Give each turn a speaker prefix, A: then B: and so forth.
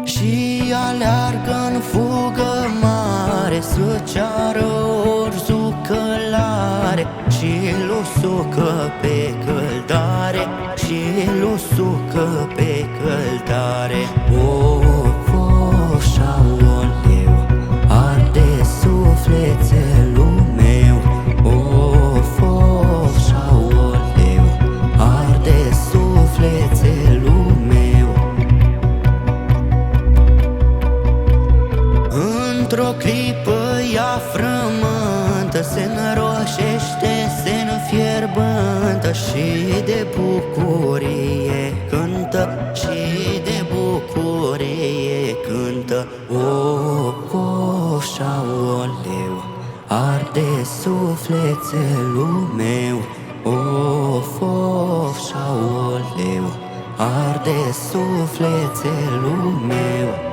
A: Și aleargă în fugă mare, să ceară orzu călare, și-l usucă pe căldare, și-l usucă pe căldare. Of, aoleu, arde sufletelul meu. Of, aoleu, arde sufletelul meu. Într-o clipă ea frământă, se înroșește, se înfierbântă, și de bucurie cântă, și de bucurie cântă. Of, aoleu, arde sufletelul meu. Of, aoleu, arde sufletelul meu.